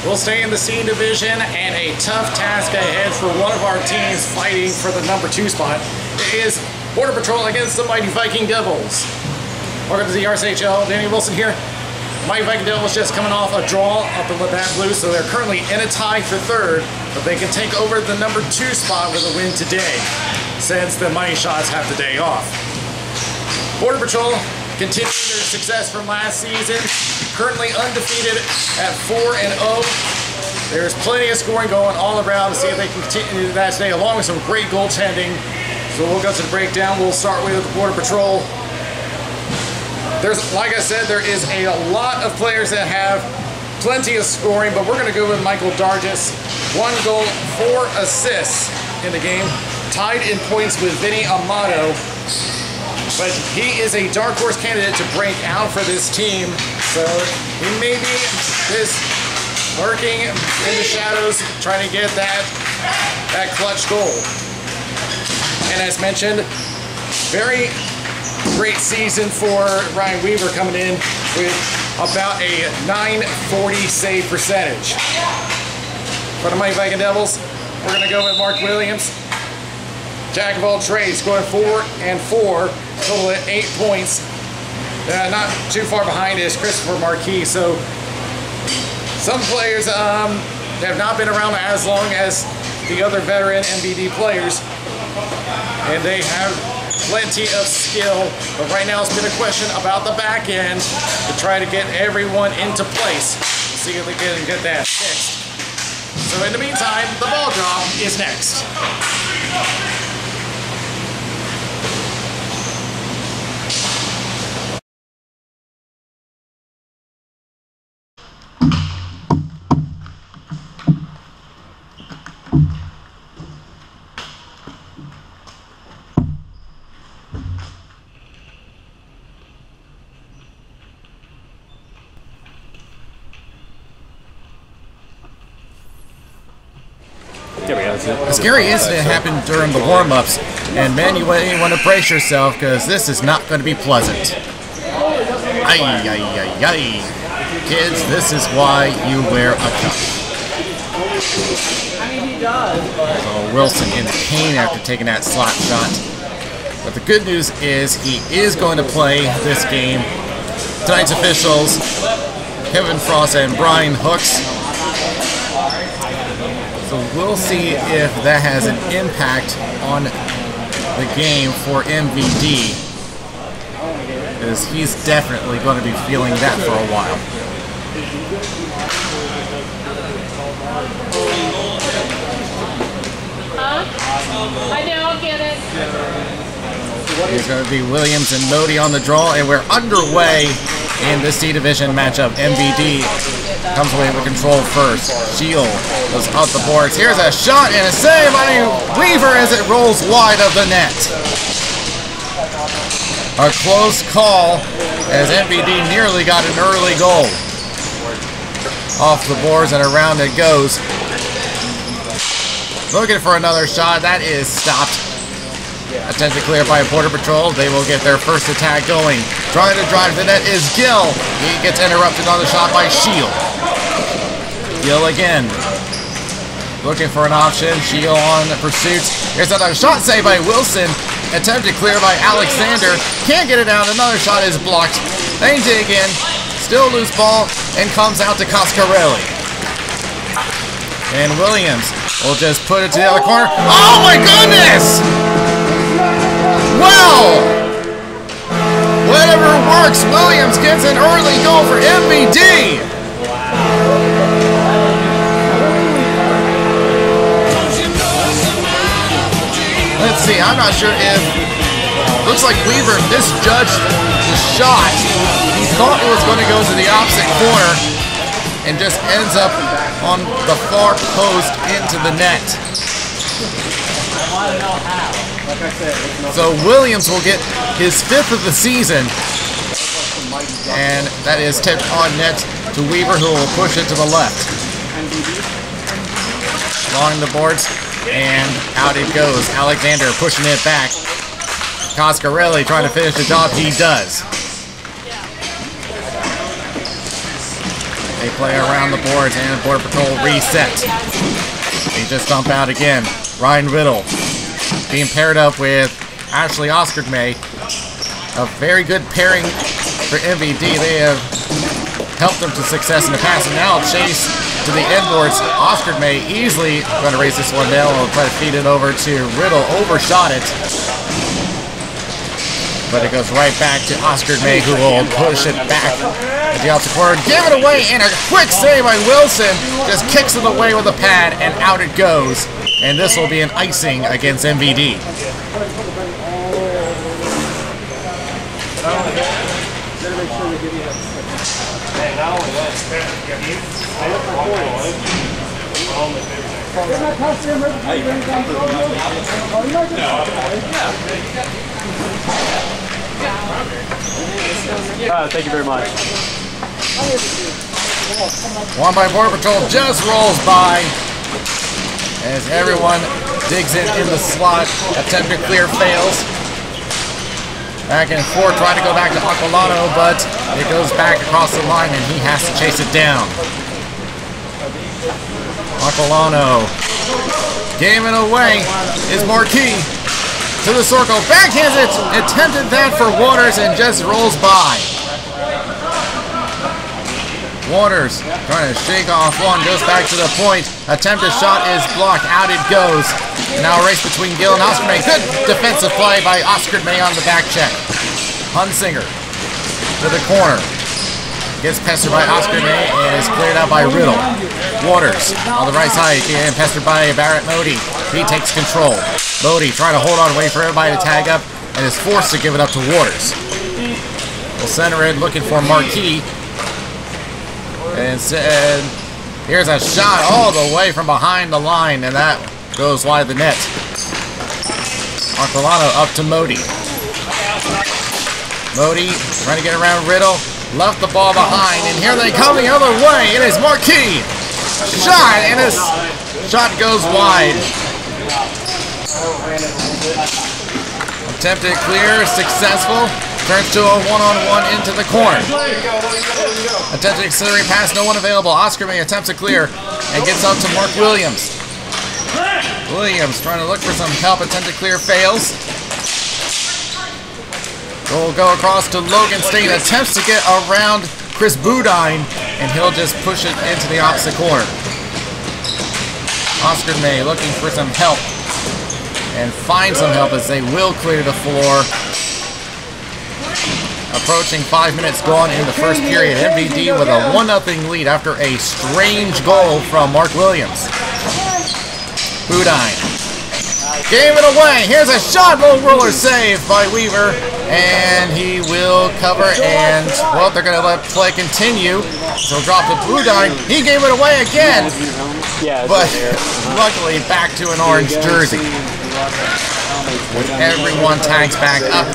We'll stay in the C division, and a tough task ahead for one of our teams fighting for the number 2 spot is Border Patrol against the Mighty Viking Devils. Welcome to the Rshl. Danny Wilson here. Mighty Viking Devils just coming off a draw up in Labatt Blue, so they're currently in a tie for 3rd, but they can take over the number 2 spot with a win today, since the Mighty Shots have the day off. Border Patrol continuing their success from last season, currently undefeated at 4-0. There's plenty of scoring going all around to see if they can continue that today, along with some great goaltending. So we'll go to the breakdown. We'll start with the Border Patrol. Like I said, there is a lot of players that have plenty of scoring, but we're going to go with Michael Dargis. 1 goal, 4 assists in the game, tied in points with Vinny Amato. But he is a dark horse candidate to break out for this team, so he may be just lurking in the shadows, trying to get that clutch goal. And as mentioned, very great season for Ryan Weaver, coming in with about a .940 save percentage. For the Mighty Viking Devils, we're going to go with Mark Williams. Jack of all trades, scoring 4 and 4, total at 8 points. Not too far behind is Christopher Marquis. So some players have not been around as long as the other veteran MVD players, and they have plenty of skill, but right now it's been a question about the back end to try to get everyone into place. See if they can get that fixed. So in the meantime, the ball drop is next. A scary incident happened during the warm-ups, and man, you want to brace yourself, because this is not going to be pleasant. Ay, ay, ay, ay. Kids, this is why you wear a cup. So Wilson in pain after taking that slap shot. But the good news is he is going to play this game. Tonight's officials, Kevin Frost and Brian Hooks. So we'll see if that has an impact on the game for MVD, because he's definitely going to be feeling that for a while. I know, I'll get it. There's going to be Williams and Modi on the draw, and we're underway in the C Division matchup. MVD comes away with control first. Shield goes up the boards. Here's a shot and a save by Weaver as it rolls wide of the net. A close call as MVD nearly got an early goal. Off the boards and around it goes. Looking for another shot. That is stopped. Attempted clear by Border Patrol. They will get their first attack going. Trying to drive the net is Gill. He gets interrupted on the shot by Shield. Gill again. Looking for an option. Shield on the pursuit. Here's another shot saved by Wilson. Attempted clear by Alexander. Can't get it out. Another shot is blocked. They dig in. Still loose ball. And comes out to Coscarelli. And Williams will just put it to the other corner. Oh my goodness! Wow! Whatever works, Williams gets an early goal for MVD. Let's see, I'm not sure if... Looks like Weaver misjudged the shot. He thought it was going to go to the opposite corner and just ends up on the far post into the net. So Williams will get his 5th of the season, and that is tipped on net to Weaver, who will push it to the left. Along the boards, and out it goes. Alexander pushing it back. Coscarelli trying to finish the job. He does. They play around the boards and Border Patrol reset. They just dump out again. Ryan Riddle being paired up with Ashley Oscar May. A very good pairing for MVD. They have helped them to success in the past. And now Chase to the end boards. Oscar May easily going to raise this one down. We'll try to feed it over to Riddle. Overshot it. But it goes right back to Oscar May, who will push it back at the outside corner. Give it away, and a quick save by Wilson. Just kicks it away with a pad, and out it goes. And this will be an icing against MVD. Thank you very much. One by Border Patrol just rolls by as everyone digs in the slot. Attempt to clear fails. Back and forth, trying to go back to Aquilano, but it goes back across the line and he has to chase it down. Aquilano game it away is Marquis to the circle, backhands it, attempted that for Waters and just rolls by. Waters trying to shake off one, goes back to the point, attempted shot is blocked, out it goes. Now a race between Gill and Oscar May. Good defensive play by Oscar May on the back check. Hunsinger to the corner. Gets pestered by Oscar May and is cleared out by Riddle. Waters on the right side getting pestered by Barrett Modi. He takes control. Modi trying to hold on, wait for everybody to tag up, and is forced to give it up to Waters. We'll center it, looking for Marquis. And here's a shot all the way from behind the line, and that goes wide of the net. Aquilano up to Modi. Modi trying to get around Riddle. Left the ball behind, and here they come the other way. It is Marquis. Shot, and his shot goes wide. Attempted clear, successful. Turns to a one-on-one into the corner. Attempted auxiliary pass, no one available. Oscar May attempts to clear and gets up to Mark Williams. Williams trying to look for some help. Attempted clear, fails. Will go across to Logan State. Attempts to get around Chris Boudin, and he'll just push it into the opposite corner. Oscar May looking for some help and find some help as they will clear the floor. Approaching 5 minutes gone in the first period. MVD with a 1-0 lead after a strange goal from Mark Williams. Boudin gave it away. Here's a shot. Low roller save by Weaver. And he will cover, and, well, they're going to let play continue. So drop to Boudin. He gave it away again. But luckily back to an orange jersey. Everyone tags back up.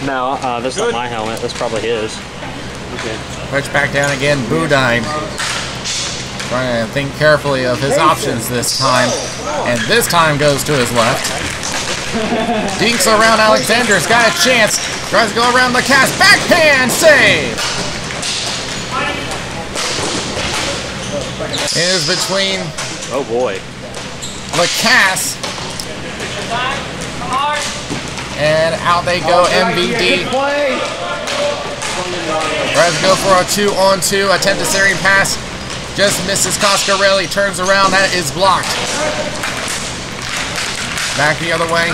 No, that's not my helmet. That's probably his. Push back down again. Boudin trying to think carefully of his options this time. And this time goes to his left. Dinks around Alexander's got a chance. Tries to go around the cast. Backhand save. It is between Oh boy. Lacasse and out they go. MVD tries to go for a 2-on-2. Attempt a Syrian pass. Just misses Coscarelli. Turns around. That is blocked. Back the other way.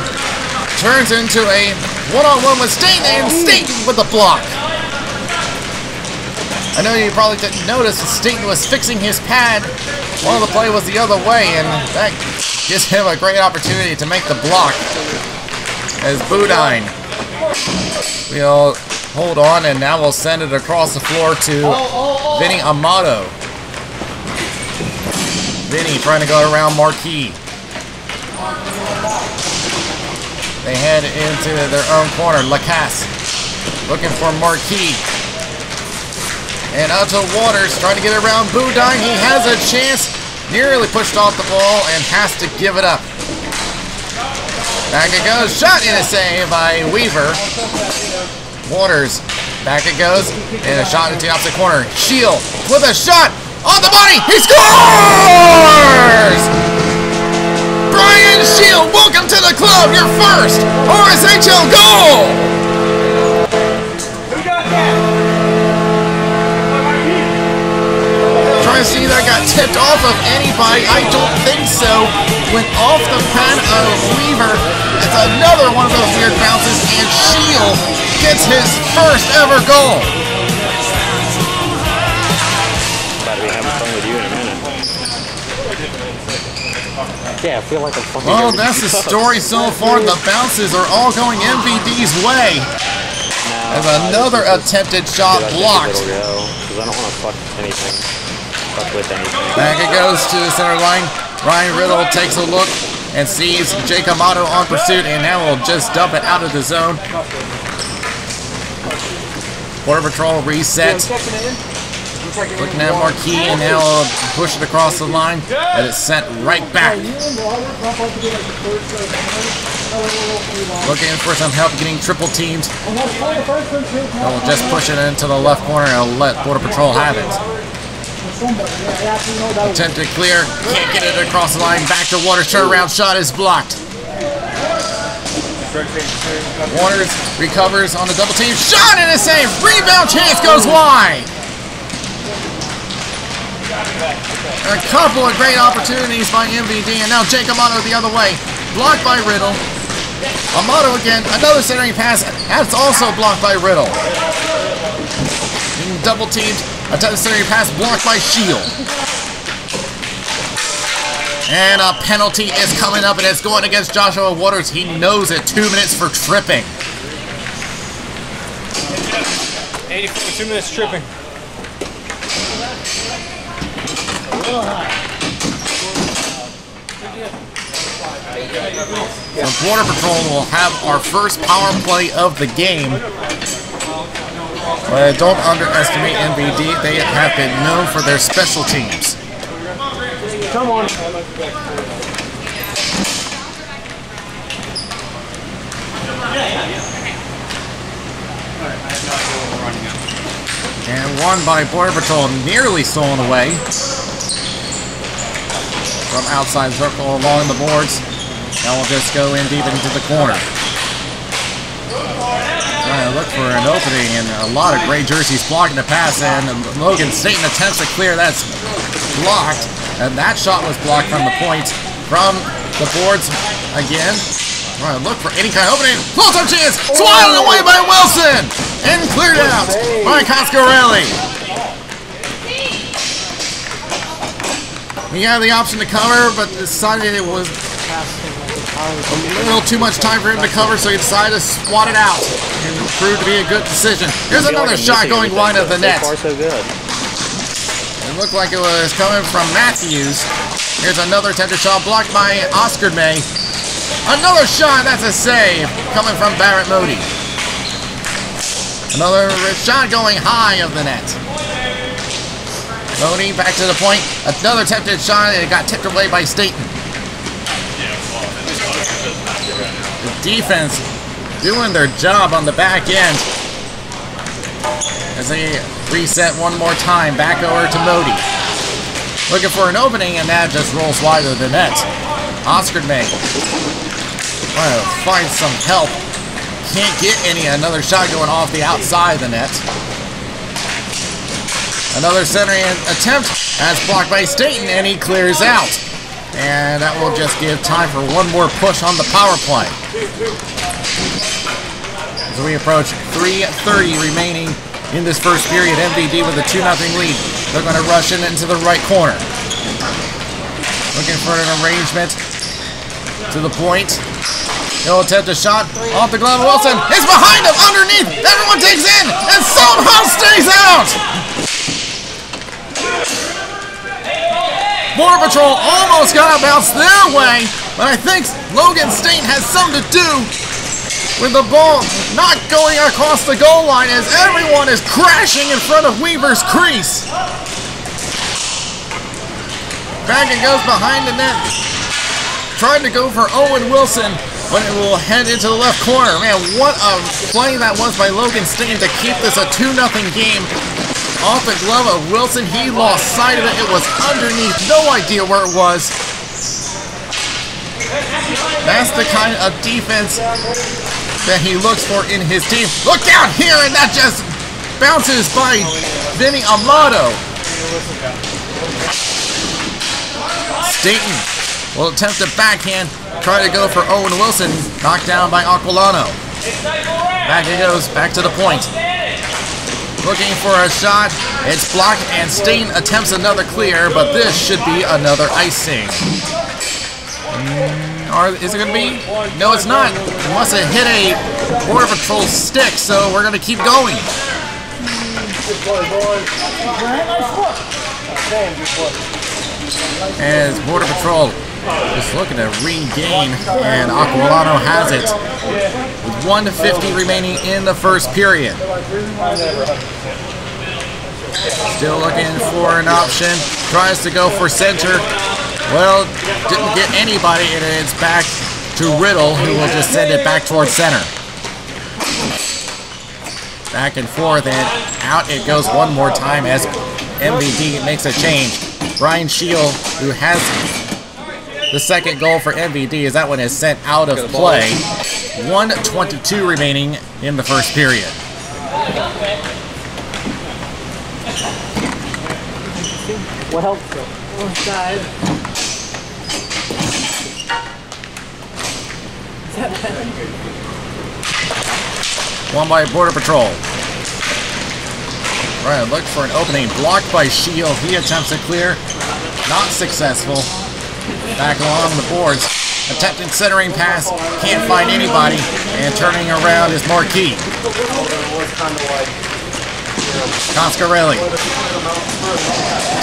Turns into a one-on-one with Staten, and Staten with the block. I know you probably didn't notice that Staten was fixing his pad while the play was the other way, and that gives him a great opportunity to make the block. As Boudin will hold on, and now we'll send it across the floor to Vinny Amato. Vinny trying to go around Marquis. They head into their own corner. Lacasse looking for Marquis. And out to Waters, trying to get around Boudin. He has a chance. Nearly pushed off the ball and has to give it up. Back it goes. Shot in a save by Weaver. Waters Back it goes, and a shot into the opposite corner. Shield with a shot on the body. He scores! Brian Shield, welcome to the club. Your first Rshl goal. Who got that? Trying to see if that got tipped off of anybody. I don't think so. Went off the pen of Weaver. It's another one of those weird bounces, and Shield gets his first ever goal. About to be having fun with you in a minute. Yeah, I feel like I'm fucking. Well, that's the story so far. The bounces are all going MVD's way. As another attempted shot blocked. Because I don't want to fuck anything. Fuck with anything. Back it goes to the center line. Ryan Riddle takes a look and sees Jake Amato on pursuit, and now will just dump it out of the zone. Border Patrol reset. Looking at Marquis, and now push it across the line, and it's sent right back. Looking for some help getting triple teamed. They'll just push it into the left corner and let Border Patrol have it. Attempted clear, can't get it across the line. Back to Waters, turnaround shot is blocked. Waters recovers on the double team, shot and a save. Rebound chance goes wide. A couple of great opportunities by MVD, and now Jake Amato the other way. Blocked by Riddle. Amato again, another centering pass. That's also blocked by Riddle. Being double teamed, a centering pass blocked by Shield. And a penalty is coming up, and it's going against Joshua Waters. He knows it. 2 minutes for tripping. 84, 2 minutes tripping. So Border Patrol will have our first power play of the game. But don't underestimate MVD. They have been known for their special teams. Come on. And one by Border Patrol, nearly stolen away. From outside circle along the boards. Now we'll just go in deep into the corner. Trying to look for an opening, and a lot of gray jerseys blocking the pass, and Logan Staten attempts to clear. That's blocked, and that shot was blocked from the point from the boards again. Trying to look for any kind of opening. Close-up chance, swatted away by Wilson, and cleared out by Coscarelli. He had the option to cover, but decided it was a little too much time for him to cover, so he decided to swat it out. And it proved to be a good decision. Here's another shot going wide of the net. So far, so good. It looked like it was coming from Matthews. Here's another attempted shot blocked by Oscar May. Another shot, that's a save, coming from Barrett Modi. Another shot going high of the net. Modi back to the point. Another attempted shot, and it got tipped away by Staten. The defense doing their job on the back end as they reset one more time. Back over to Modi. Looking for an opening, and that just rolls wide of the net. Oscar May trying to find some help. Can't get any. Another shot going off the outside of the net. Another centering attempt as blocked by Staten, and he clears out. And that will just give time for one more push on the power play. As we approach 3:30 remaining in this first period, MVD with a 2-0 lead. They're going to rush in into the right corner. Looking for an arrangement to the point. He'll attempt a shot off the glove of Wilson. It's behind him, underneath. Everyone takes in and somehow stays out. Border Patrol almost got a bounce their way, but I think Logan Staten has something to do with the ball not going across the goal line as everyone is crashing in front of Weaver's crease. Back it goes behind the net. Trying to go for Owen Wilson, but it will head into the left corner. Man, what a play that was by Logan Stain to keep this a 2-0 game. Off the glove of Wilson, he lost sight of it. It was underneath, no idea where it was. That's the kind of defense that he looks for in his team. Look down here, and that just bounces by Vinny Amato. Staten will attempt a backhand, try to go for Owen Wilson, knocked down by Aquilano. Back he goes, back to the point. Looking for a shot, it's blocked, and Staten attempts another clear, but this should be another icing. Or is it going to be? No, it's not. He must have hit a Border Patrol stick, so we're going to keep going. As Border Patrol is looking to regain, and Aquilano has it with 1:50 remaining in the first period. Still looking for an option, tries to go for center. Well, didn't get anybody, and it's back to Riddle, who will just send it back towards center. Back and forth, and out it goes one more time as MVD makes a change. Brian Shield, who has the second goal for MVD, as that one is sent out of play. 1:22 remaining in the first period. What helps? One by Border Patrol. Right, look for an opening. Blocked by Shield. He attempts to clear. Not successful. Back along the boards. Attempting centering pass. Can't find anybody. And turning around is Marquis. Coscarelli.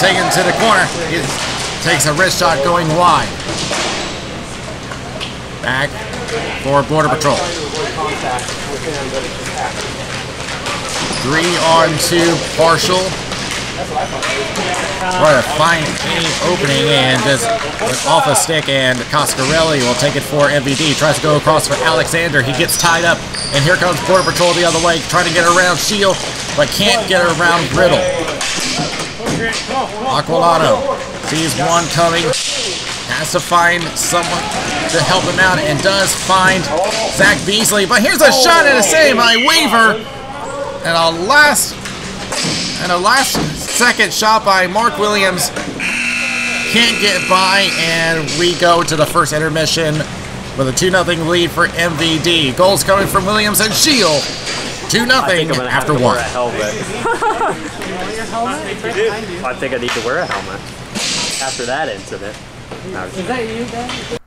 Taken to the corner. He takes a wrist shot going wide. Back for Border Patrol. 3-on-2 partial. Try to find any opening, and just off a stick, and Coscarelli will take it for MVD. Tries to go across for Alexander. He gets tied up, and here comes Border Patrol the other way, trying to get around Shield, but can't get around Riddle. Aquilano sees one coming. Has to find someone to help him out, and does find Zach Beasley. But here's a shot and a save by Weaver. And a last second shot by Mark Williams. Can't get by, and we go to the first intermission with a 2-0 lead for MVD. Goals coming from Williams and Shield. 2-0 after one. I think I need to wear a helmet after that incident. Is that you, guys?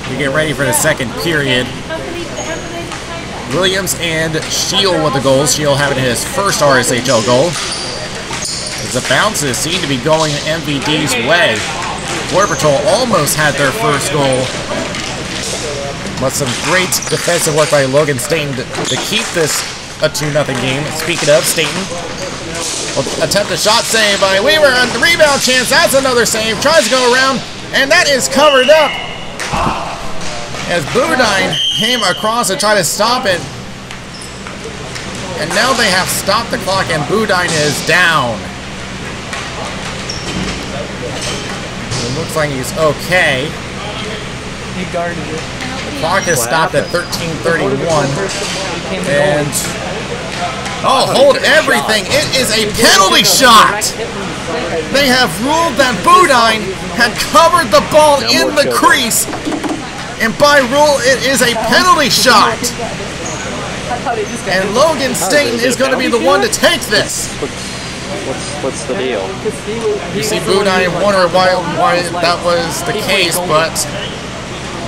We get ready for the second period. Williams and Shield with the goals. Shield having his first RSHL goal. As the bounces seem to be going MVD's way. Border Patrol almost had their first goal. But some great defensive work by Logan Staten to keep this a 2-0 game. Speaking of, Staten will attempt a shot save by Weaver, and the rebound chance. That's another save. Tries to go around, and that is covered up. As Boudin came across to try to stop it. And now they have stopped the clock, and Boudin is down. It looks like he's okay. He guarded it. The clock has stopped at 13:31. And hold everything. It is a penalty shot. They have ruled that Boudin had covered the ball in the crease. And by rule, it is a penalty shot. And Logan Staten is going to be the one to take this. What's the deal? You see Boudin wonder why that was the case, but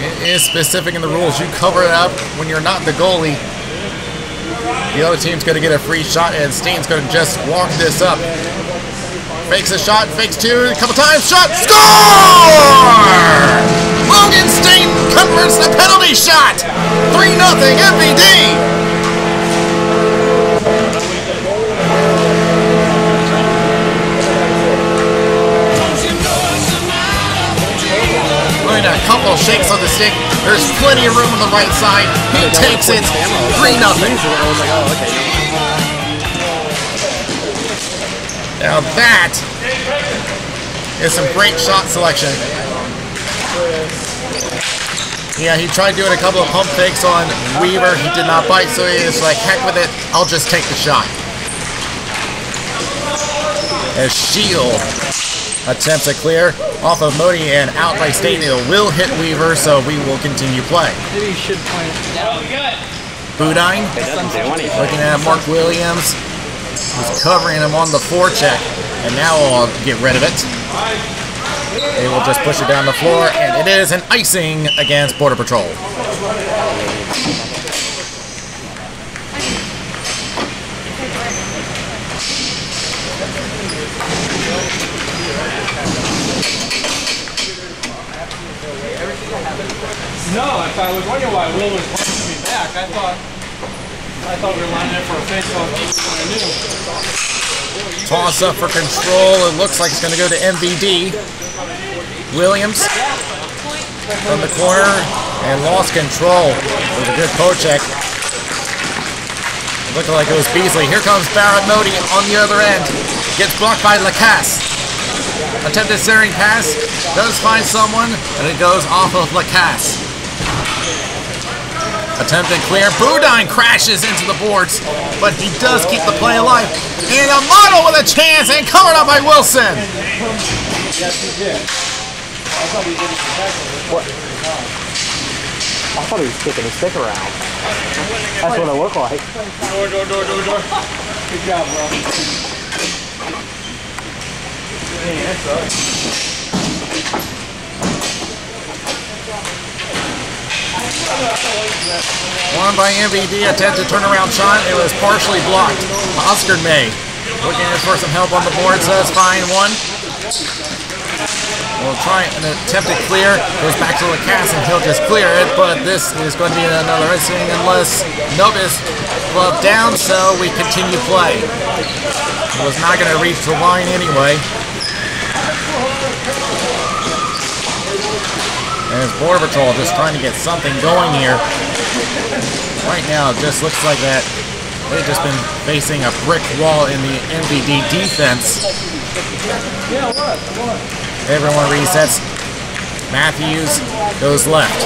it is specific in the rules. You cover it up when you're not the goalie. The other team's going to get a free shot, and Staten's going to just walk this up. Fakes a shot, fakes two, a couple times, shot, score! Logan Staten converts the penalty shot! 3-0 MVD! Awful shakes on the stick. There's plenty of room on the right side. He takes it. 3-0. Now that is some great shot selection. Yeah, he tried doing a couple of pump fakes on Weaver. He did not bite, so he was like, heck with it. I'll just take the shot. As Rshl attempts a clear off of Modi and out by State, it will hit Weaver, so we will continue play. Maybe you should play it. Budine looking at Mark Williams. He's covering him on the forecheck, and now I'll get rid of it. They will just push it down the floor, and it is an icing against Border Patrol. No, if I was wondering why Will was wanting me back, I thought we were lining up for a face-off. Toss up for control. It looks like it's going to go to MVD. Williams from the corner and lost control. It was a good poke check. Looking like it was Beasley. Here comes Barrett Modi on the other end. Gets blocked by Lacasse. Attempted centering pass. Does find someone, and it goes off of Lacasse. Attempted clear. Budine crashes into the boards, but he does keep the play alive. And a model with a chance, and covered up by Wilson. Yes, he did. I thought he did it for What? I thought he was kicking his stick around. That's what it looked like. Door. Good job, bro. Hey, that's up. Won by MVD, attempted turnaround shot. It was partially blocked. Oscar May looking for some help on the board, says fine one. We'll try an attempted clear. Goes back to Lacasse and he'll just clear it, but this is going to be another icing unless Novus gloved down, so we continue play. It was not going to reach the line anyway. And it's Border Patrol just trying to get something going here. Right now, it just looks like that they've just been facing a brick wall in the MVD defense. Everyone resets. Matthews goes left.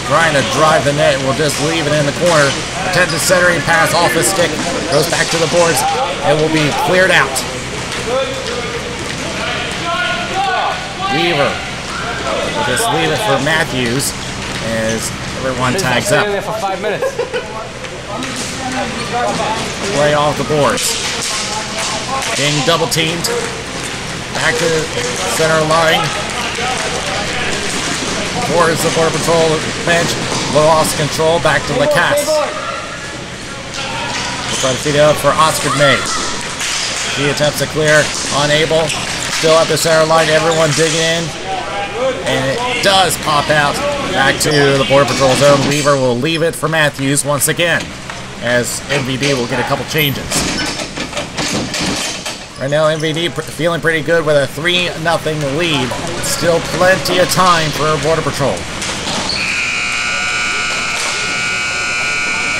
Trying to drive the net. We'll just leave it in the corner. Attempted centering pass off his stick. Goes back to the boards. It will be cleared out. Weaver. We'll just leave it for Matthews as everyone tags up. There for 5 minutes. Play off the boards. Being double teamed. Back to center line. Towards the Border Patrol bench. Lost control. Back to Lacasse. We'll try to feed it up for Oscar May. He attempts to clear. Unable. Still at the center line, everyone digging in. And it does pop out back to the Border Patrol zone. Weaver will leave it for Matthews once again, as MVD will get a couple changes. Right now, MVD feeling pretty good with a 3-0 lead. Still plenty of time for Border Patrol.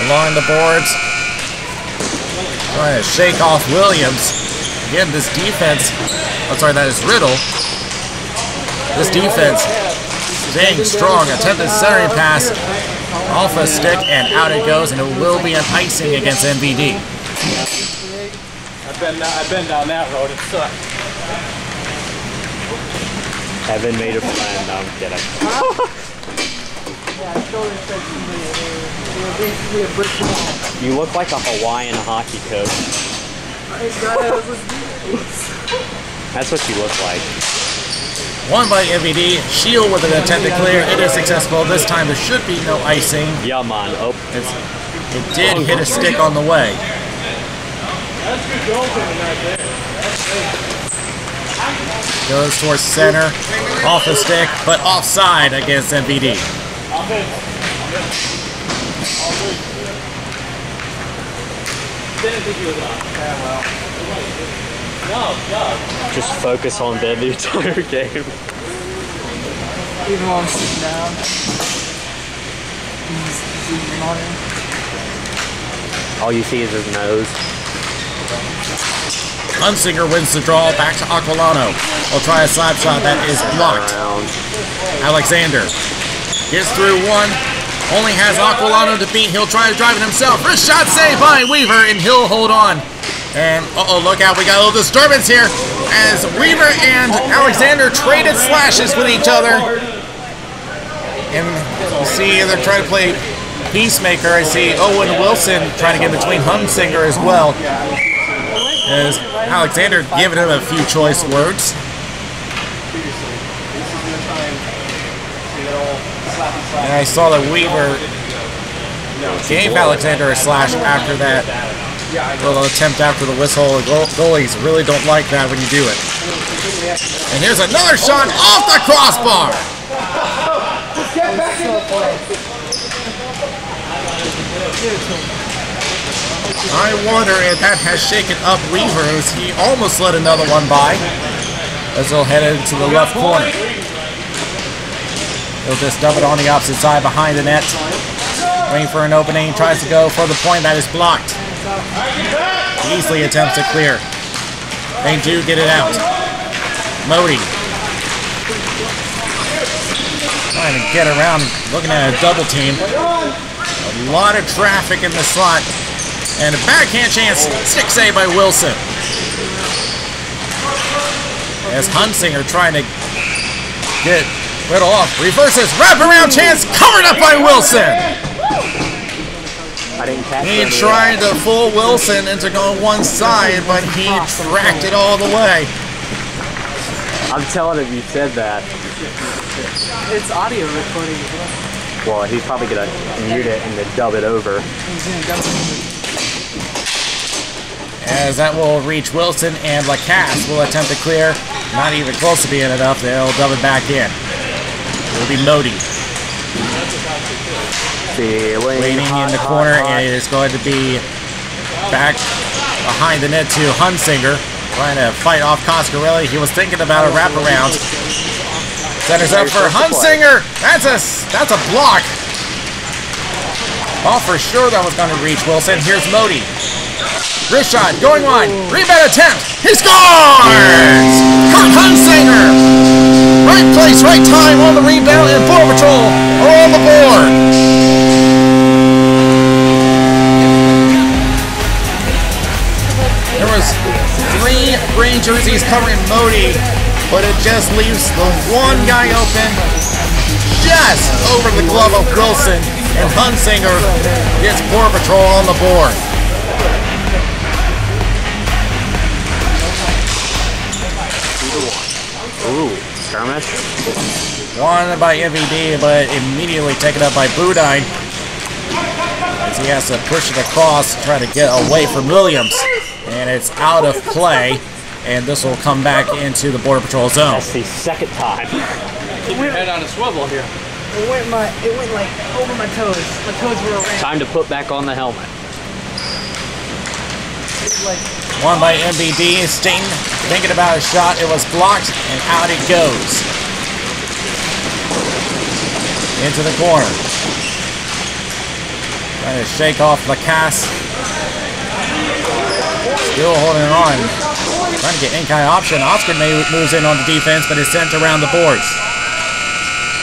Along the boards, trying to shake off Williams. Again, this defense, I'm sorry, that is Riddle. This defense staying strong. Attempted centering pass off a stick and out it goes, and it will be an icing against MVD. I've been down that road. It sucked. Evan made a friend. No, I'm kidding. You look like a Hawaiian hockey coach. That's what you look like. Won by MVD. Rshl with an attempted clear. It is successful. This time there should be no icing. Yeah, man. Oh. It did hit a stick on the way. Goes towards center. Off the stick, but offside against MVD. Just focus on them the entire game. Even while I'm sitting down. He's zooming on him. All you see is his nose. Hunsinger wins the draw. Back to Aquilano. Will try a slap shot that is blocked. Alexander gets through one. Only has Aquilano to beat. He'll try to drive it himself. Wrist shot saved by Weaver, and he'll hold on. And, uh-oh, look out. We got a little disturbance here as Weaver and Alexander traded slashes with each other. And you see they're trying to play peacemaker. I see Owen Wilson trying to get between Hunsinger as well. As Alexander giving him a few choice words. And I saw that Weaver gave Alexander a slash after that little attempt after the whistle. Goalies really don't like that when you do it. And here's another shot off the crossbar. I wonder if that has shaken up Weaver as he almost let another one by. As he'll head into the left corner. He'll just dump it on the opposite side behind the net. Waiting for an opening, tries to go for the point that is blocked. Easily attempts to clear. They do get it out. Modi trying to get around, looking at a double team. A lot of traffic in the slot. And a backhand chance, stick save by Wilson. As Hunsinger trying to get Riddle off, reverses, wraparound chance, covered up by Wilson. He tried to fool Wilson into going one side, but he tracked it all the way. I'm telling him you said that. It's audio recording. Well, he's probably gonna mute it and then dub it over. As that will reach Wilson, and Lacasse will attempt to clear. Not even close to being enough. They'll dub it back in. It'll be Modi. Waiting in the corner, and it is going to be back behind the net to Hunsinger. Trying to fight off Coscarelli. He was thinking about a wraparound. Centers up for Hunsinger. That's a block. Well, for sure that was going to reach Wilson. Here's Modi. Wrist shot, going wide. Rebound attempt. He scores! Kurt Hunsinger! Right place, right time on the rebound, and Border Patrol are on the board. There was 3 green jerseys covering Modi, but it just leaves the one guy open just over the glove of Wilson, and Hunsinger gets Border Patrol on the board. Ooh, skirmish. Won by MVD, but immediately taken up by Budine. As he has to push it across, try to get away from Williams. And it's out of play. And this will come back into the Border Patrol zone. That's the second time. Keep your head on a swivel here. It went like over my toes. My toes were around. Time to put back on the helmet. Won by MVD. Sting thinking about a shot. It was blocked, and out it goes. Into the corner. Trying to shake off Lacasse. Still holding on. Trying to get in-kind option. Oscar moves in on the defense, but is sent around the boards.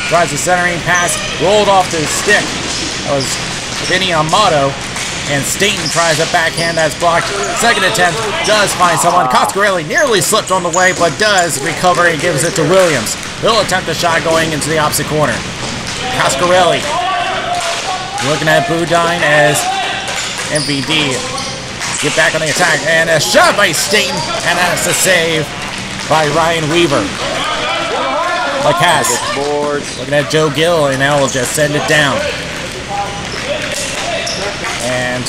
Tries the centering pass. Rolled off to his stick. That was Vinny Amato. And Staten tries a backhand that's blocked. Second attempt does find someone. Coscarelli nearly slipped on the way, but does recover and gives it to Williams. He'll attempt a shot going into the opposite corner. Coscarelli looking at Budine as MVD get back on the attack. And a shot by Staten, and that's a save by Ryan Weaver. Lacasse looking at Joe Gill, and now we'll just send it down. And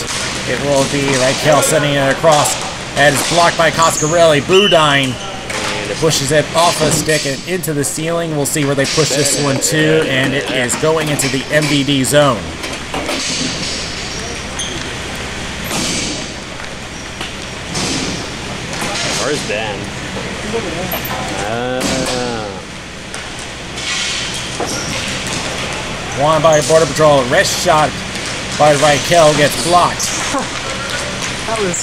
it will be Raquel sending it across. And it's blocked by Coscarelli. Budine pushes it off a stick and into the ceiling. We'll see where they push this one to. And it is going into the MVD zone. Where Where's Ben? Won by Border Patrol. Wrist shot by Raquel gets blocked. That was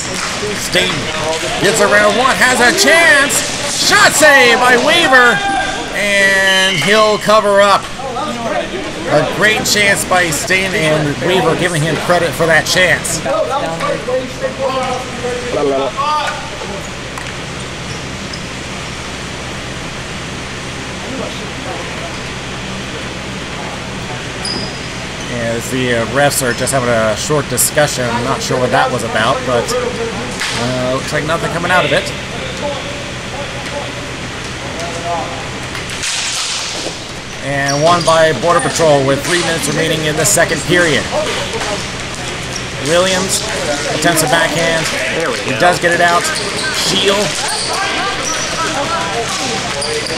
Stain gets around one, has a chance. Shot save by Weaver, and he'll cover up. A great chance by Stain, and Weaver giving him credit for that chance. As the refs are just having a short discussion, I'm not sure what that was about, but looks like nothing coming out of it. And won by Border Patrol with 3 minutes remaining in the second period. Williams attempts a backhand. He does get it out. Shield.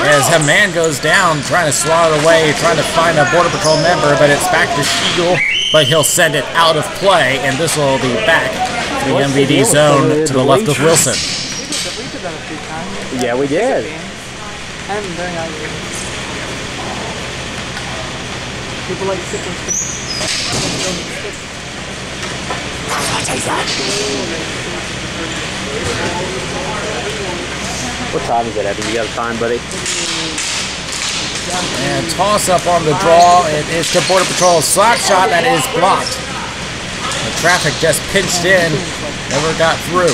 As a man goes down, trying to swat it away, trying to find a Border Patrol member, but it's back to Shield, but he'll send it out of play, and this will be back to the MVD zone to the left of Wilson. we've done a few times. Yeah, we did. And during our games. People like sipping What time is it, Evan? You got a time, buddy? And toss up on the draw. It is to Border Patrol. Slap shot that is blocked. The traffic just pinched in. Never got through.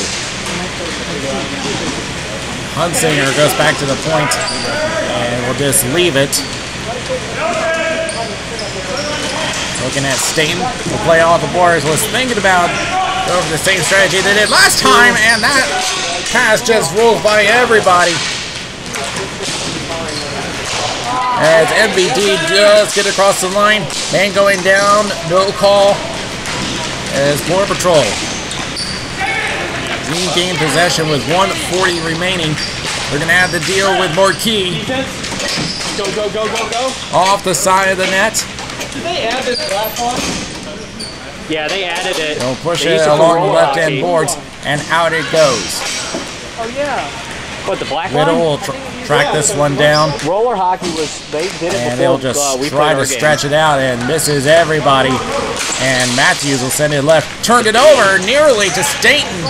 Hunsinger goes back to the point and will just leave it. Looking at Staten, the play off the boards, was thinking about going for the same strategy they did last time, and that pass just rolls by everybody. As MVD does get across the line, man going down, no call. As Border Patrol regain possession with 1:40 remaining. They're going to have to deal with Marquis. Go, go, go, go, go. Off the side of the net. Did they add this platform? Yeah, they added it. They'll push They it used to along the roller left-hand hockey. boards, and out it goes. Oh yeah. What, the black Riddle one? will track this one down, Roller hockey was, they did it and before they'll just we try played to our game. stretch it out, and misses everybody. And Matthews will send it left. Turned it over nearly to Staten.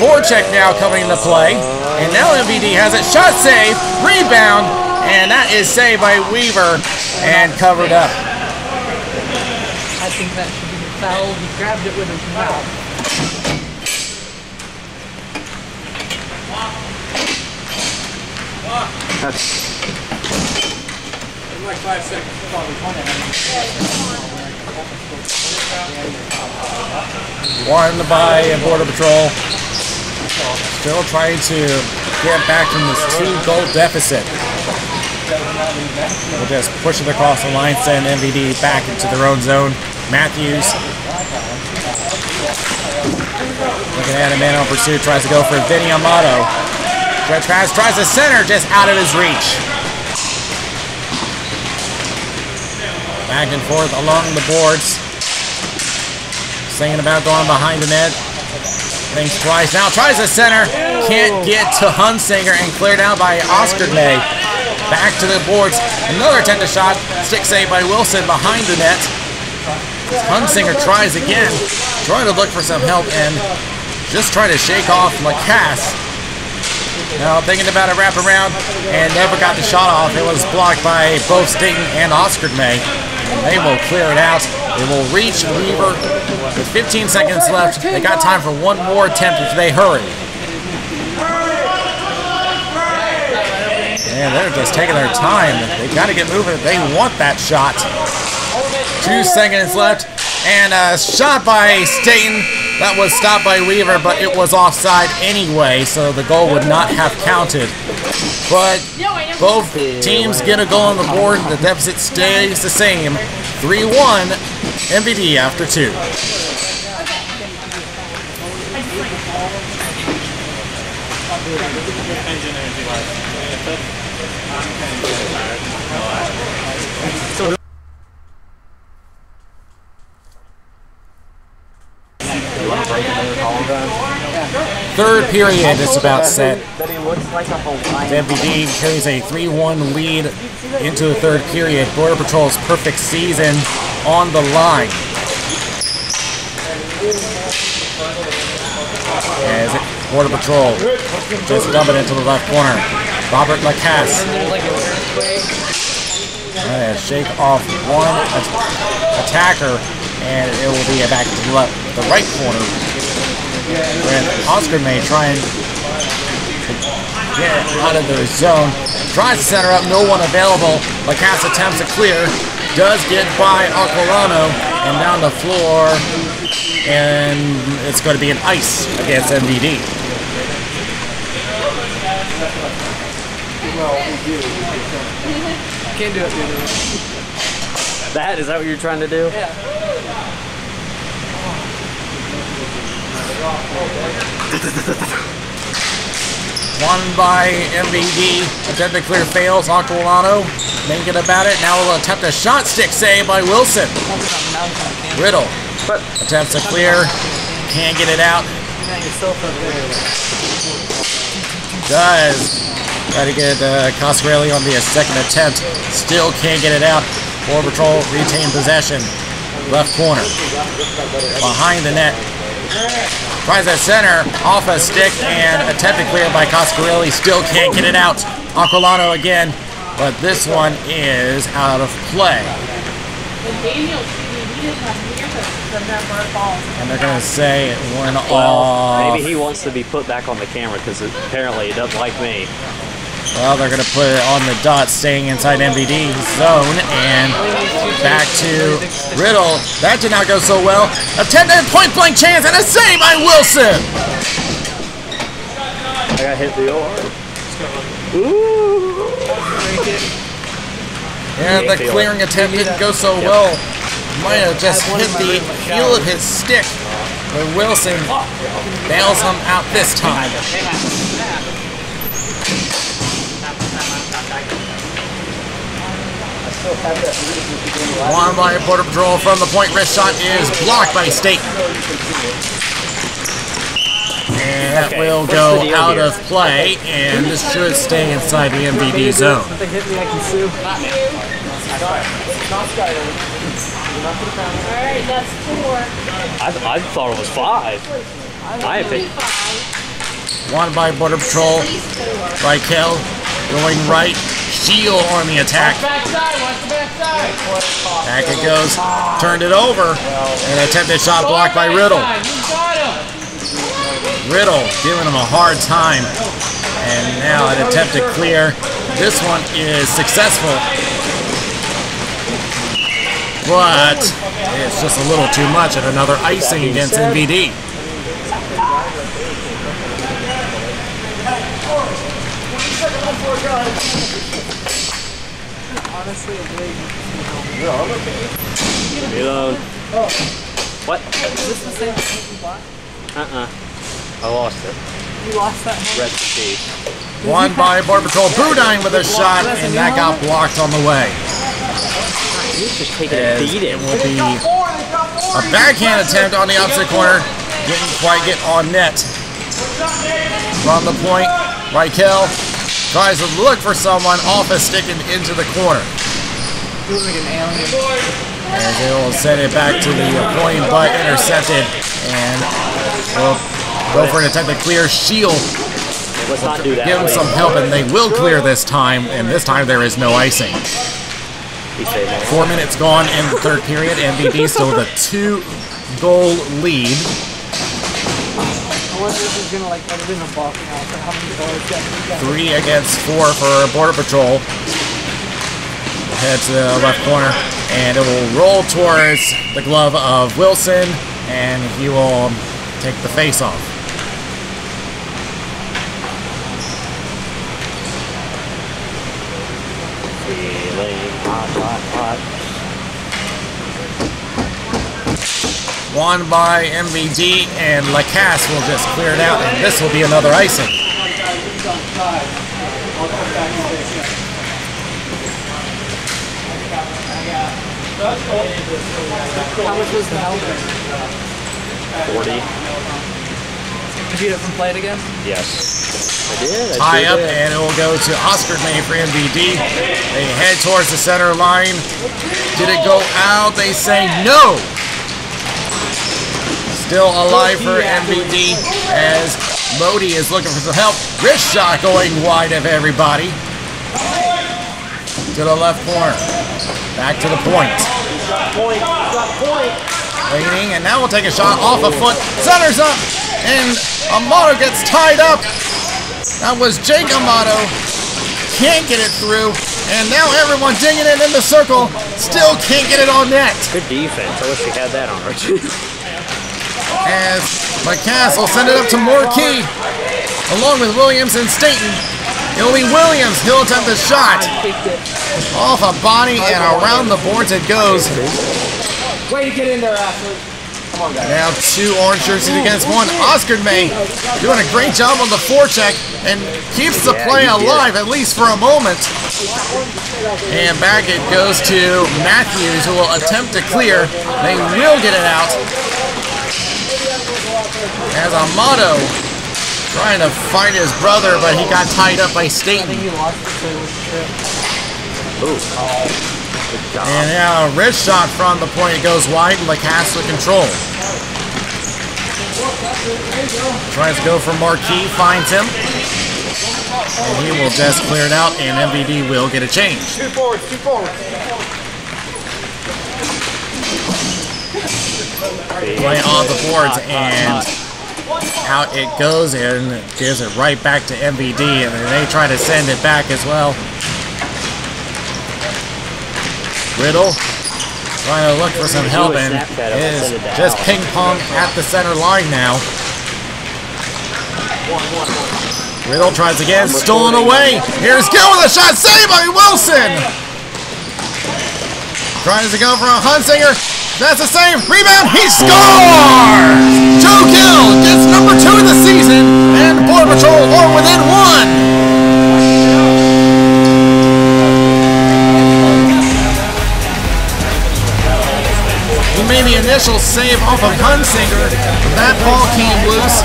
Forecheck now coming into play. And now MVD has it. Shot save. Rebound. And that is saved by Weaver and covered up. I think that should be foul. He grabbed it with his mouth. Like 5 seconds. Won by Border Patrol. Still trying to get back from this 2-goal deficit. We'll just push it across the line, send MVD back into their own zone. Matthews. Looking at a man on pursuit, tries to go for Vinny Amato. Tries to center, just out of his reach. Back and forth along the boards. Thinking about going behind the net. Thinks twice. Now tries to center. Can't get to Hunsinger and cleared out by Oscar May. Back to the boards. Another attempted shot. Stick save by Wilson behind the net. Hunsinger tries again. Trying to look for some help and just try to shake off Lacasse. Now thinking about a wraparound and never got the shot off. It was blocked by both Staten and Oscar May. They will clear it out. They will reach Weaver with 15 seconds left. They got time for one more attempt if they hurry. And they're just taking their time. They got to get moving. They want that shot. 2 seconds left. And a shot by Staten. That was stopped by Weaver, but it was offside anyway, so the goal would not have counted. But both teams get a goal on the board. The deficit stays the same. 3-1 MVD after 2. Third period is about set. That he looks like a Hawaiian. MVD carries a 3-1 lead into the third period. Border Patrol's perfect season on the line. As Border Patrol just dump it into the left corner. Robert Lacasse. Shake off one attacker, and it will be back to the right corner. With Oscar May trying to get out of their zone. Tries to center up, no one available. Lacasse attempts to clear. Does get by Aquilano and down the floor. And it's going to be an ice against MVD. Can't do it, dude. Is that what you're trying to do? Yeah. One by MVD. Attempt to clear fails. Aquilano thinking about it. Now we'll attempt a shot stick save by Wilson. Riddle attempts to clear. Can't get it out. Does. Try to get Coscarelli on the second attempt. Still can't get it out. Border Patrol retain possession. Left corner. Behind the net. Tries at center. Off a stick and attempted clear by Coscarelli. Still can't get it out. Aquilano again. But this one is out of play. And they're going to say it went off. Maybe he wants to be put back on the camera because apparently he doesn't like me. Well, they're going to put it on the dot, staying inside MVD zone, and back to Riddle. That did not go so well. Attempted point-blank chance and a save by Wilson. I got hit the OR. Ooh. And the clearing attempt didn't go so well. Might have just hit the heel of his stick, but Wilson bails him out this time. One by Border Patrol from the point. Wrist shot is blocked by State. And that will go out of play, and this should stay inside the MVD zone. Alright, that's 4. I thought it was 5. My opinion. One by Border Patrol. Raquel going right. Shield on the attack. Back it goes. Turned it over. And attempted shot blocked by Riddle. Riddle giving him a hard time. And now an attempt to clear. This one is successful. But it's just a little too much, and another icing against MVD. Reload. What? Is this the same thing you bought? I lost it. You lost that one? Red Sea. One by Border Patrol. Boudin with a shot, and that got blocked on the way. He's just taking a beating. It will be a backhand attempt on the opposite corner. Didn't quite get on net. From the point, Raquel tries to look for someone off a stick and into the corner. Feels like an alien. And they will send it back to the point, but intercepted. And will go for an attempt to clear. Shield. Let's not do that. Give them some help, and they will clear this time. And this time there is no icing. 4 minutes gone in the third period. MVD still with a 2-goal lead. I wonder if he's gonna like put it in a box now for how many goals got. 3 against 4 for Border Patrol. Head to the left corner, and it will roll towards the glove of Wilson, and he will take the face off. Won by MVD, and Lacasse will just clear it out, and this will be another icing. How much was the helmet? 40. You get it from plate again? Yes. I did. Tie up, and it will go to Oscar May for MVD. They head towards the center line. Did it go out? They say no. Still alive for MVD as Modi is looking for some help. Wrist shot going wide of everybody. To the left corner. Back to the point. Waiting, and now we'll take a shot off a foot. Centers up, and Amato gets tied up. That was Jake Amato. Can't get it through, and now everyone digging it in the circle. Still can't get it on net. Good defense. I wish we had that on our team. As McCass will send it up to Morkey, along with Williams and Staten. It'll be Williams. He'll attempt the shot. Off a body and around the boards it goes. Way to get in there, Rshl. Come on, guys. Now 2 orange jerseys against 1. Oscar May doing a great job on the forecheck and keeps the play alive, at least for a moment. And back it goes to Matthews, who will attempt to clear. They will get it out. As Amato trying to find his brother, but he got tied up by Staten. And now a wrist shot from the point. It goes wide, and Lacasse with control. Tries to go for Marquis, finds him. And he will just clear it out, and MVD will get a change. 2 forwards, 2 forwards. Play on the boards, and out it goes, and gives it right back to MVD, and then they try to send it back as well. Riddle trying to look for some help, and is just ping pong at the center line now. Riddle tries again, stolen away. Here's Gill with a shot, saved by Wilson. Tries to go for a Hunsinger. That's the same. Rebound, he scores! Joe Gill gets number 2 of the season, and Border Patrol are within 1. He made the initial save off of Hunsinger, but that ball came loose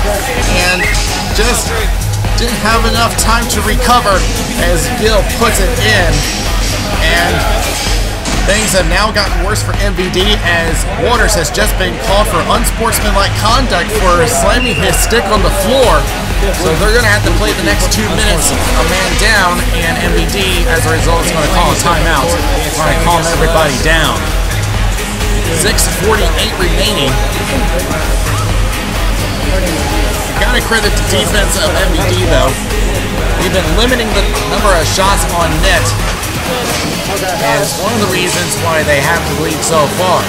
and just didn't have enough time to recover as Gill puts it in. And things have now gotten worse for MVD as Waters has just been called for unsportsmanlike conduct for slamming his stick on the floor. So they're going to have to play the next 2 minutes a man down, and MVD, as a result, is going to call a timeout. Trying to calm everybody down. 6:48 remaining. Gotta credit the defense of MVD though. We've been limiting the number of shots on net, and it's one of the reasons why they have the lead so far.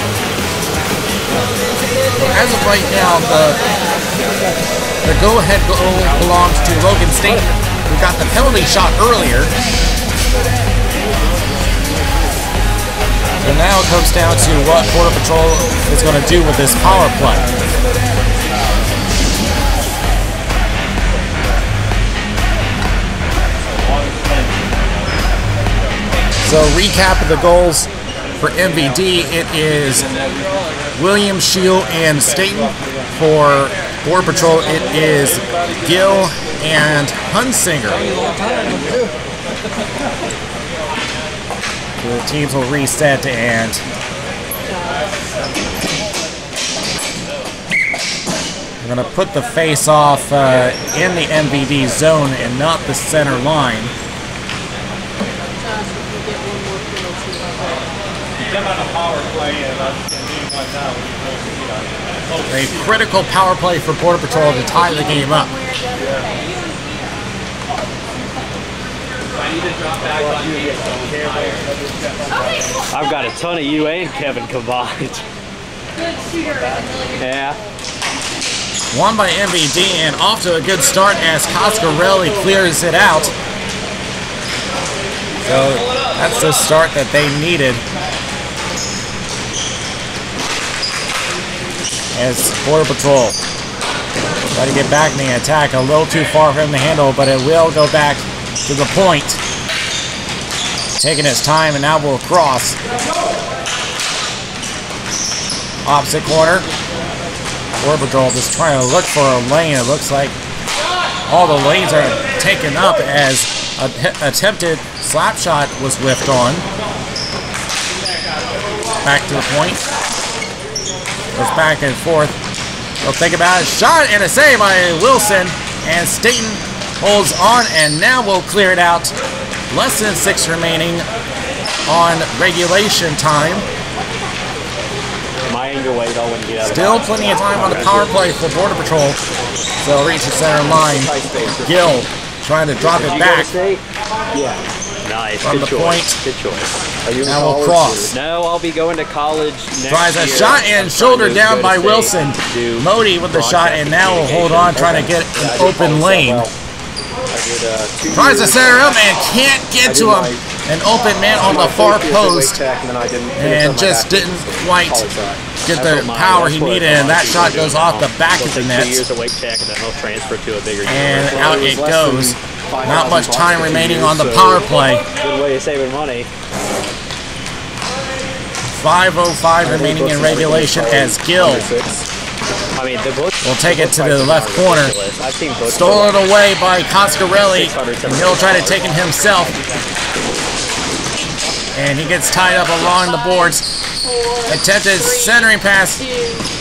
As of right now, the go-ahead goal belongs to Logan Staten, who got the penalty shot earlier. So now it comes down to what Border Patrol is going to do with this power play. So recap of the goals for MVD, it is William, Shield, and Staten. For Border Patrol, it is Gill and Hunsinger. The teams will reset, and we're going to put the face-off in the MVD zone and not the center line. A critical power play for Border Patrol to tie the game up. I've got a ton of you and Kevin combined. Yeah. Won by MVD and off to a good start as Coscarelli clears it out. So that's the start that they needed. As Border Patrol try to get back in the attack, a little too far for him to handle, but it will go back to the point. Taking his time, and now we'll cross. Opposite corner. Border Patrol just trying to look for a lane. It looks like all the lanes are taken up as an attempted slap shot was whiffed on. Back to the point. Goes back and forth. They'll think about it. Shot and a save by Wilson. And Staten holds on and now we'll clear it out. Less than 6 remaining on regulation time. My anger weight, I wouldn't get out. Still plenty of time on the power play for Border Patrol. So they'll reach the center line. Gill trying to drop it back. Yeah. Nice. From the point. Good choice. Now we'll cross. No, I'll be going to college next Tries a year. shot and shoulder down by Wilson. Modi with the shot and now will hold on trying to get an open lane. Tries to center him and can't get to him. An open man on the far post and just didn't quite get the power he needed, and that shot goes off the back of the net. And out it goes. Not much time remaining on the power play. Good way of saving money. 5:05 remaining in regulation as Gill will take it to the left corner. Stolen away by Coscarelli, and he'll try to take it himself. And he gets tied up along the boards. Attempted centering pass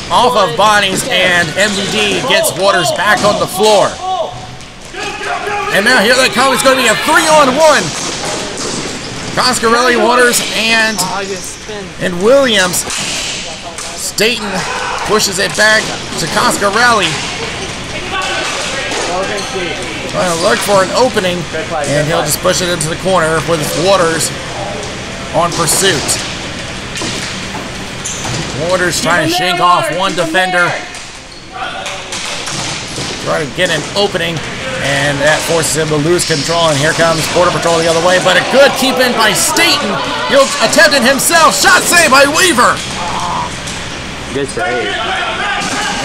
off of bodies, and MDD gets Waters back on the floor. And now here they come. It's going to be a 3-on-1. Coscarelli, Waters, and Williams. Staten pushes it back to Coscarelli. Trying to look for an opening, and he'll just push it into the corner with Waters on pursuit. Waters trying to shake off one defender. Trying to get an opening, and that forces him to lose control. And here comes Border Patrol the other way, but a good keep in by Staten. He'll attempt it himself. Shot saved by Weaver. Good save.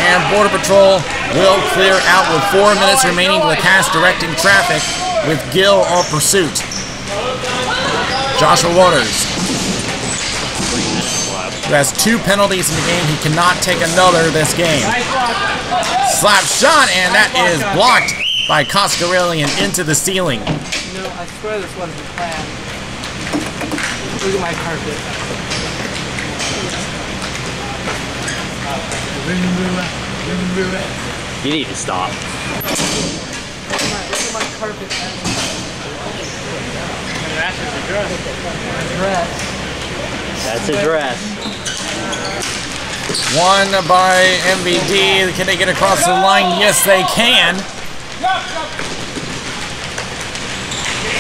And Border Patrol will clear out with 4 minutes remaining to the cast directing traffic with Gill on pursuit. Joshua Waters, who has 2 penalties in the game. He cannot take another this game. Slap shot, and that is blocked by Coscarelli and into the ceiling. No, I swear this wasn't the plan. Look at my carpet. You need to stop. Look at my carpet. That's a dress. One by MVD. Can they get across the line? Yes, they can.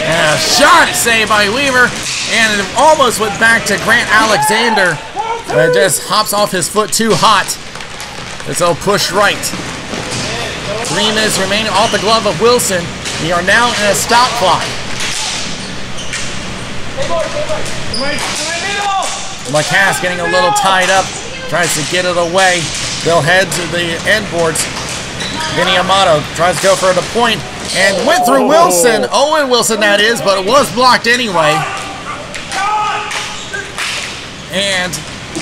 And a shot saved by Weaver. And it almost went back to Grant Alexander. But it just hops off his foot too hot. So push right. 3 minutes remaining off the glove of Wilson. We are now in a stop clock. Lacasse getting a little tied up. Tries to get it away. They'll head to the end boards. Vinny Amato tries to go for the point and went through Wilson. Owen Wilson, that is, but it was blocked anyway. And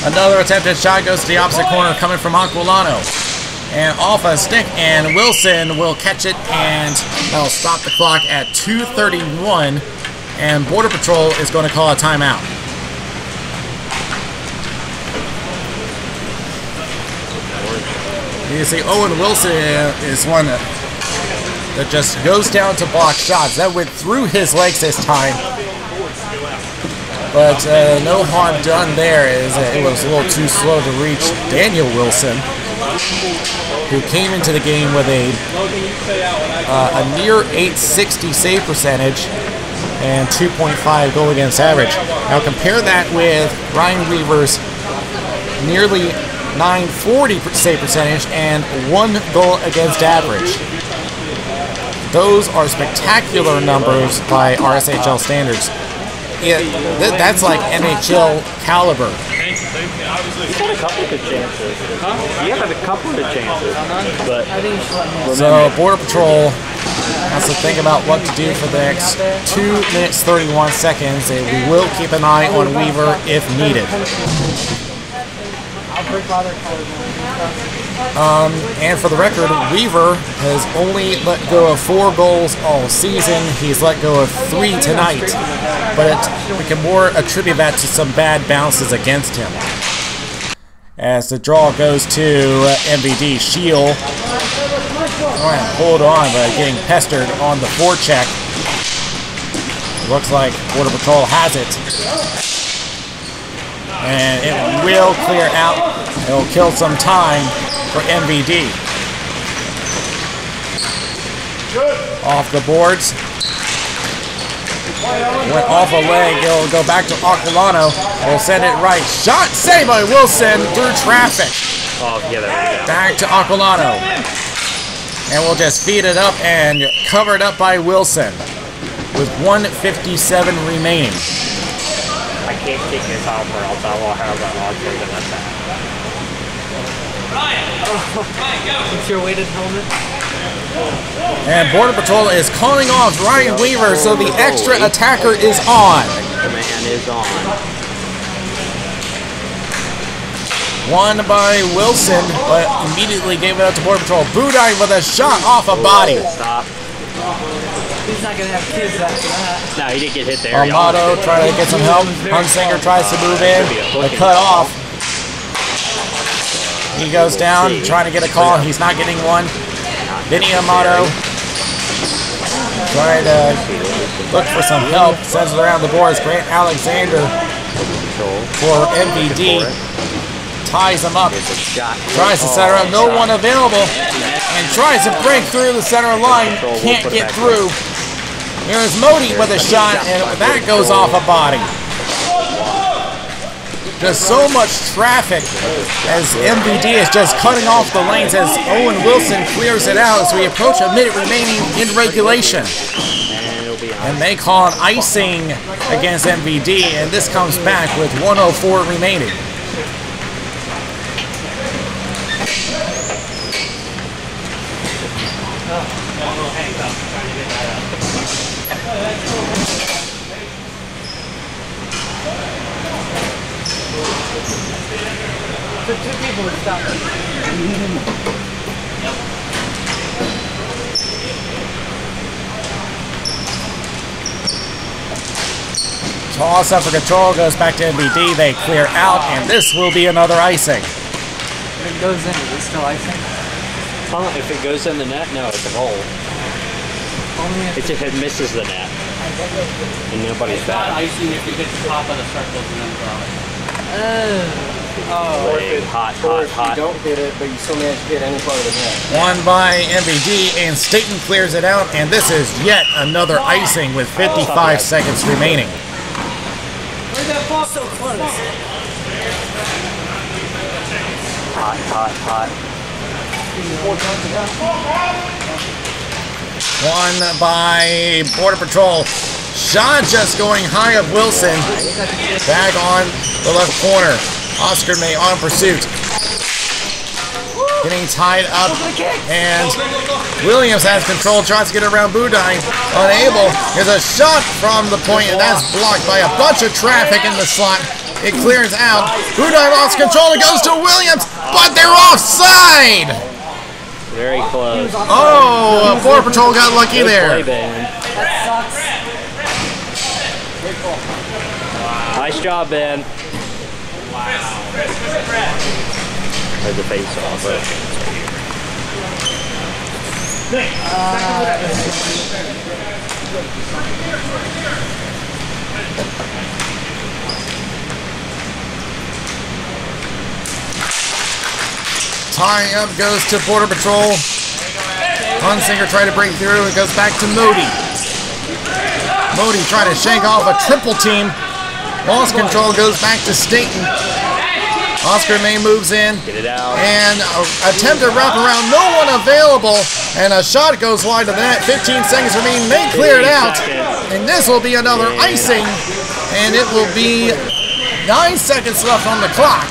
another attempted shot goes to the opposite corner coming from Aquilano. And off a stick, and Wilson will catch it, and that'll stop the clock at 2:31. And Border Patrol is going to call a timeout. You see Owen Wilson is one that just goes down to block shots. That went through his legs this time. But no harm done there, as it was a little too slow to reach Daniel Wilson, who came into the game with a near 860 save percentage and 2.5 goal against average. Now compare that with Ryan Weaver's nearly 940 save percentage and 1 goal against average. Those are spectacular numbers by RSHL standards. That's like NHL caliber. He's had a couple of good chances. You have a couple of good chances. But so Border Patrol has to think about what to do for the next 2 minutes 31 seconds, and we will keep an eye on Weaver if needed. And for the record, Weaver has only let go of 4 goals all season. He's let go of 3 tonight, but we can more attribute that to some bad bounces against him. As the draw goes to MVD, Rshl trying to hold on, but getting pestered on the forecheck. Looks like Border Patrol has it. And it will clear out. It'll kill some time for MVD. Off the boards. Went off a leg. It'll go back to Aquilano. We'll send it right. Shot saved by Wilson through traffic. Oh, yeah, there we go. Back to Aquilano. And we'll just feed it up and cover it up by Wilson with 1:57 remaining. I can't kick this off or else I will have an odd thing like that. It's your weighted helmet. And Border Patrol is calling off Ryan Weaver, so the extra attacker is on. The man is on. Won by Wilson, but immediately gave it up to Border Patrol. Budine with a shot off a body. Stop. He's not gonna have kids after that. No, he didn't get hit there. Amato trying to get some help. Hunsinger tries to move in. They cut off. He goes down, trying to get a call. He's not getting one. Vinny Amato trying to look for some help. Sends it around the boards. Grant Alexander for MVD. Ties him up. Tries to center up. No one available. And tries to break through the center line. Can't get through. Here's Modi with a shot, and that goes off a body. Just so much traffic as MVD is just cutting off the lanes as Owen Wilson clears it out as we approach a minute remaining in regulation. And they call an icing against MVD, and this comes back with 1:04 remaining. The 2 people would stop. Toss up for control, goes back to MVD. They clear out, and this will be another icing. If it goes in, is it still icing? If it goes in the net, no, it's a goal. Only if It's if it misses the net. And nobody's bad. Icing if you hit the top of the circles and then throw it. Hot. You don't hit it, but you still manage to hit any part of the net. Won by MVD, and Staten clears it out, and this is yet another icing with 55 seconds remaining. where's that ball? So close. Hot. Won by Border Patrol. Shot just going high of Wilson. Back on the left corner. Oscar May on pursuit. Getting tied up. And Williams has control. Tries to get around Budine. Unable. Here's a shot from the point, and that's blocked by a bunch of traffic in the slot. It clears out. Budine lost control. It goes to Williams, but they're offside. Very close. Oh, Border Patrol got lucky there. Nice job, Ben. There's a face off, but Tying up goes to Border Patrol. Hunsinger tried to break through. It goes back to Modi. Modi trying to shake off a triple team. Lost control, goes back to Staten. Oscar May moves in and attempt to wrap around. No one available, and a shot goes wide to the net. 15 seconds remaining. They clear it out, and this will be another icing, and it will be 9 seconds left on the clock.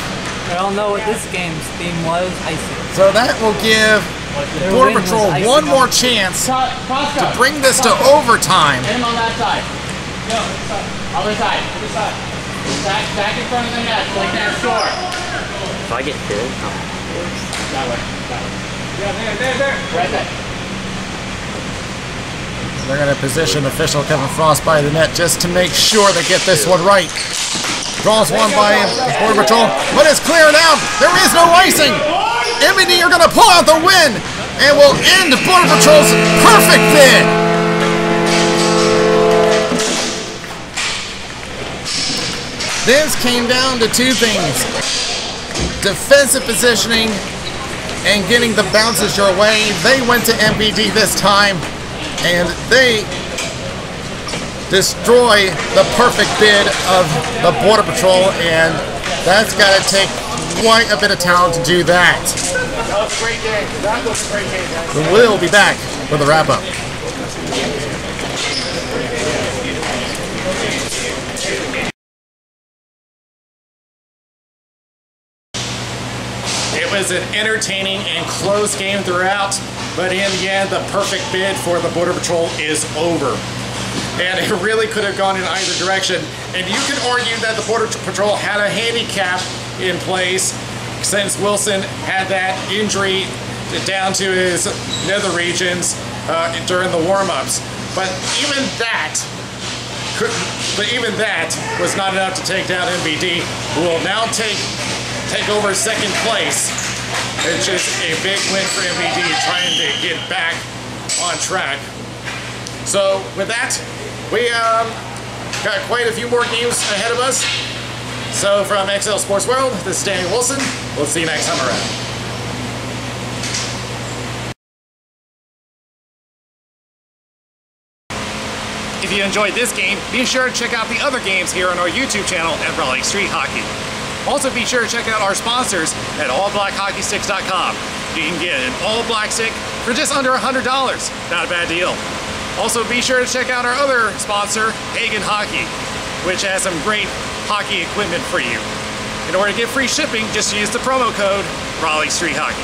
We all know what this game's theme was, icing. So that will give Border Patrol one more chance to bring this to overtime. Hit him on that side. No, other side. Back in front of the net, like that short. If I get hit, That way. Yeah, there. Right there. They're going to position official Kevin Frost by the net just to make sure they get this one right. Draws one by Border Patrol, but it's cleared out. There is no icing. MBD are going to pull out the win and will end Border Patrol's perfect bid. This came down to two things: defensive positioning and getting the bounces your way. They went to MBD this time, and they destroy the perfect bid of the Border Patrol, and that's got to take quite a bit of talent to do that. That was a great game. That was a great game, guys. We'll be back with a wrap-up. It was an entertaining and close game throughout, but in the end, the perfect bid for the Border Patrol is over. And it really could have gone in either direction. And you can argue that the Border Patrol had a handicap in place since Wilson had that injury down to his nether regions during the warm-ups. But even that was not enough to take down MBD, who will now take over second place. It's just a big win for MBD, trying to get back on track. So with that, we got quite a few more games ahead of us. So from XL Sports World, this is Daniel Wilson. We'll see you next time around. If you enjoyed this game, be sure to check out the other games here on our YouTube channel at Raleigh Street Hockey. Also be sure to check out our sponsors at allblackhockeysticks.com. You can get an all-black stick for just under $100. Not a bad deal. Also be sure to check out our other sponsor, Hagen Hockey, which has some great hockey equipment for you. In order to get free shipping, just use the promo code Raleigh Street Hockey.